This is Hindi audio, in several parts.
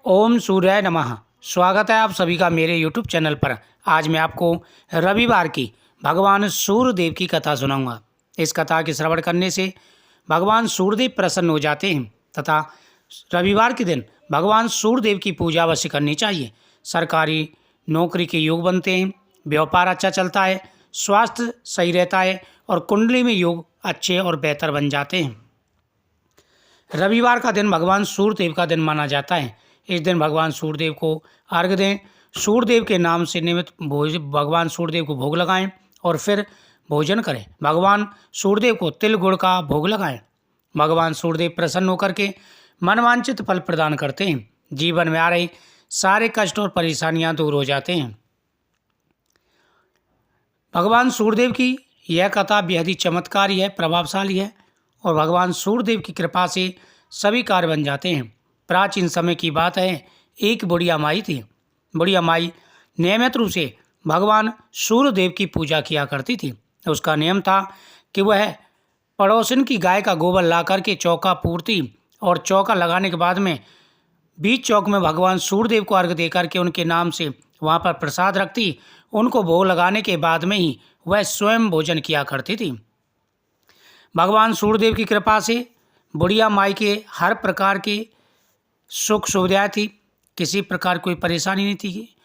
ओम सूर्याय नमः। स्वागत है आप सभी का मेरे यूट्यूब चैनल पर। आज मैं आपको रविवार की भगवान सूर्यदेव की कथा सुनाऊंगा। इस कथा के श्रवण करने से भगवान सूर्यदेव प्रसन्न हो जाते हैं तथा रविवार के दिन भगवान सूर्यदेव की पूजा अवश्य करनी चाहिए। सरकारी नौकरी के योग बनते हैं, व्यापार अच्छा चलता है, स्वास्थ्य सही रहता है और कुंडली में योग अच्छे और बेहतर बन जाते हैं। रविवार का दिन भगवान सूर्यदेव का दिन माना जाता है। इस दिन भगवान सूर्यदेव को अर्घ्य दें। सूर्यदेव के नाम से निमित्त भगवान सूर्यदेव को भोग लगाएं और फिर भोजन करें। भगवान सूर्यदेव को तिल गुड़ का भोग लगाएं। भगवान सूर्यदेव प्रसन्न होकर के मनवांछित फल प्रदान करते हैं। जीवन में आ रही सारे कष्ट और परेशानियां दूर हो जाते हैं। भगवान सूर्यदेव की यह कथा बेहद ही चमत्कारी है, प्रभावशाली है और भगवान सूर्यदेव की कृपा से सभी कार्य बन जाते हैं। प्राचीन समय की बात है, एक बुढ़िया माई थी। बुढ़िया माई नियमित रूप से भगवान सूर्यदेव की पूजा किया करती थी। उसका नियम था कि वह पड़ोसन की गाय का गोबर ला करके चौका पूरती और चौका लगाने के बाद में बीच चौक में भगवान सूर्यदेव को अर्घ्य दे करके उनके नाम से वहाँ पर प्रसाद रखती। उनको भोग लगाने के बाद में ही वह स्वयं भोजन किया करती थी। भगवान सूर्यदेव की कृपा से बुढ़िया माई के हर प्रकार के सुख सुविधाएं थी, किसी प्रकार कोई परेशानी नहीं थी।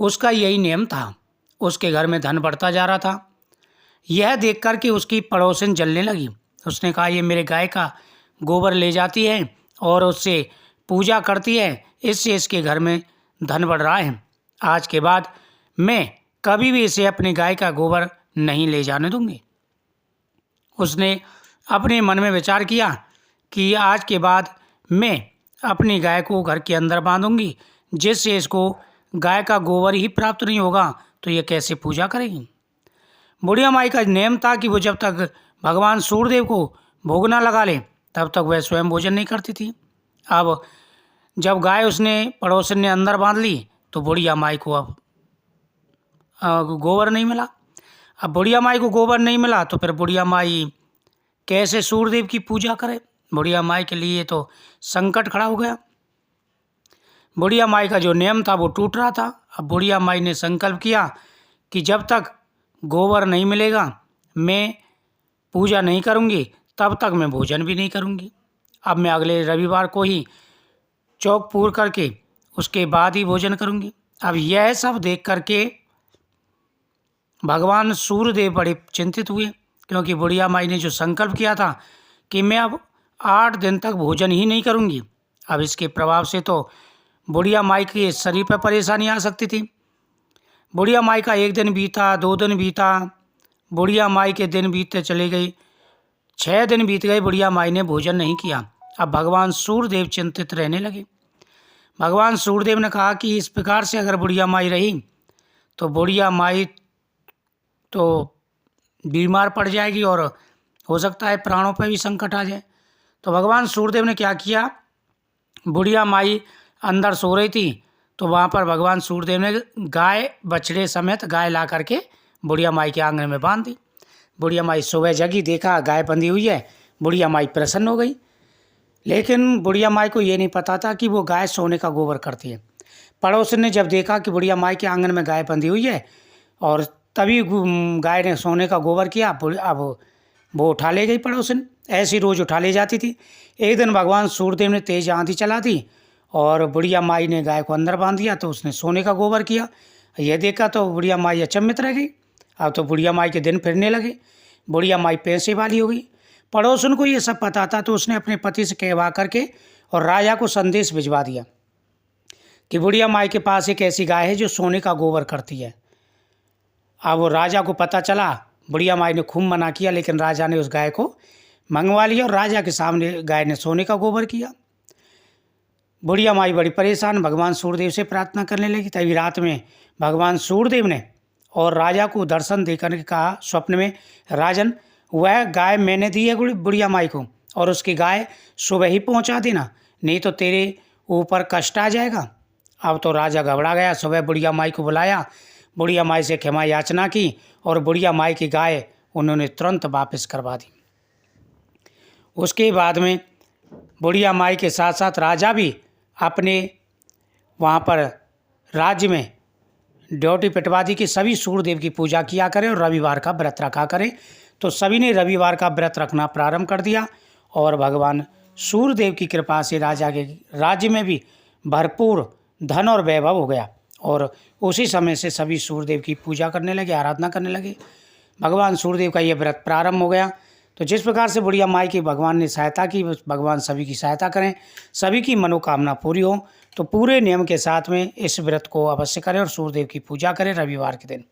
उसका यही नियम था। उसके घर में धन बढ़ता जा रहा था। यह देख कर के उसकी पड़ोसन जलने लगी। उसने कहा, ये मेरे गाय का गोबर ले जाती है और उससे पूजा करती है, इससे इसके घर में धन बढ़ रहा है। आज के बाद मैं कभी भी इसे अपनी गाय का गोबर नहीं ले जाने दूंगी। उसने अपने मन में विचार किया कि आज के बाद मैं अपनी गाय को घर के अंदर बांधूंगी, जिससे इसको गाय का गोबर ही प्राप्त नहीं होगा तो ये कैसे पूजा करेगी। बुढ़िया माई का नियम था कि वो जब तक भगवान सूर्यदेव को भोग ना लगा ले तब तक वह स्वयं भोजन नहीं करती थी। अब जब गाय उसने पड़ोसन ने अंदर बांध ली तो बुढ़िया माई को अब गोबर नहीं मिला। अब बुढ़िया माई को गोबर नहीं मिला तो फिर बुढ़िया माई कैसे सूर्यदेव की पूजा करे। बुढ़िया माई के लिए तो संकट खड़ा हो गया। बुढ़िया माई का जो नियम था वो टूट रहा था। अब बुढ़िया माई ने संकल्प किया कि जब तक गोबर नहीं मिलेगा मैं पूजा नहीं करूंगी, तब तक मैं भोजन भी नहीं करूंगी। अब मैं अगले रविवार को ही चौक पूर करके उसके बाद ही भोजन करूंगी। अब यह सब देख करके भगवान सूर्यदेव बड़े चिंतित हुए, क्योंकि बुढ़िया माई ने जो संकल्प किया था कि मैं अब 8 दिन तक भोजन ही नहीं करूंगी। अब इसके प्रभाव से तो बुढ़िया माई के शरीर पर परेशानी आ सकती थी। बुढ़िया माई का 1 दिन बीता, 2 दिन बीता, बुढ़िया माई के दिन बीतते चले गए, 6 दिन बीत गए, बुढ़िया माई ने भोजन नहीं किया। अब भगवान सूर्यदेव चिंतित रहने लगे। भगवान सूर्यदेव ने कहा कि इस प्रकार से अगर बुढ़िया माई रही तो बुढ़िया माई तो बीमार पड़ जाएगी और हो सकता है प्राणों पर भी संकट आ जाए। तो भगवान सूर्यदेव ने क्या किया, बुढ़िया माई अंदर सो रही थी तो वहाँ पर भगवान सूर्यदेव ने गाय बछड़े समेत गाय ला करके बुढ़िया माई के आंगन में बांध दी। बुढ़िया माई सुबह जगी, देखा गाय बंधी हुई है। बुढ़िया माई प्रसन्न हो गई, लेकिन बुढ़िया माई को ये नहीं पता था कि वो गाय सोने का गोबर करती है। पड़ोसन ने जब देखा कि बुढ़िया माई के आंगन में गाय बंधी हुई है और तभी गाय ने सोने का गोबर किया, अब वो उठा ले गई। पड़ोसन ऐसी रोज़ उठा ले जाती थी। एक दिन भगवान सूर्यदेव ने तेज आंधी चला दी और बुढ़िया माई ने गाय को अंदर बांध दिया, तो उसने सोने का गोबर किया। यह देखा तो बुढ़िया माई अचंभित रह गई। अब तो बुढ़िया माई के दिन फिरने लगे। बुढ़िया माई पैसे वाली हो गई। पड़ोसन को ये सब पता था तो उसने अपने पति से कहवा करके और राजा को संदेश भिजवा दिया कि बुढ़िया माई के पास एक ऐसी गाय है जो सोने का गोबर करती है। अब वो राजा को पता चला। बुढ़िया माई ने खूब मना किया, लेकिन राजा ने उस गाय को मंगवा लिया और राजा के सामने गाय ने सोने का गोबर किया। बुढ़िया माई बड़ी परेशान भगवान सूर्यदेव से प्रार्थना करने लगी। तभी रात में भगवान सूर्यदेव ने और राजा को दर्शन देकर के कहा स्वप्न में, राजन वह गाय मैंने दी है बुढ़िया माई को और उसकी गाय सुबह ही पहुंचा देना, नहीं तो तेरे ऊपर कष्ट आ जाएगा। अब तो राजा घबरा गया। सुबह बुढ़िया माई को बुलाया, बुढ़िया माई से क्षमा याचना की और बुढ़िया माई की गाय उन्होंने तुरंत वापस करवा दी। उसके बाद में बुढ़िया माई के साथ साथ राजा भी अपने वहाँ पर राज्य में ड्योटी पिटवादी की सभी सूर्यदेव की पूजा किया करें और रविवार का व्रत रखा करें। तो सभी ने रविवार का व्रत रखना प्रारंभ कर दिया और भगवान सूर्यदेव की कृपा से राजा के राज्य में भी भरपूर धन और वैभव हो गया और उसी समय से सभी सूर्यदेव की पूजा करने लगे, आराधना करने लगे। भगवान सूर्यदेव का ये व्रत प्रारंभ हो गया। तो जिस प्रकार से बुढ़िया माई की भगवान ने सहायता की, भगवान सभी की सहायता करें, सभी की मनोकामना पूरी हो। तो पूरे नियम के साथ में इस व्रत को अवश्य करें और सूर्यदेव की पूजा करें रविवार के दिन।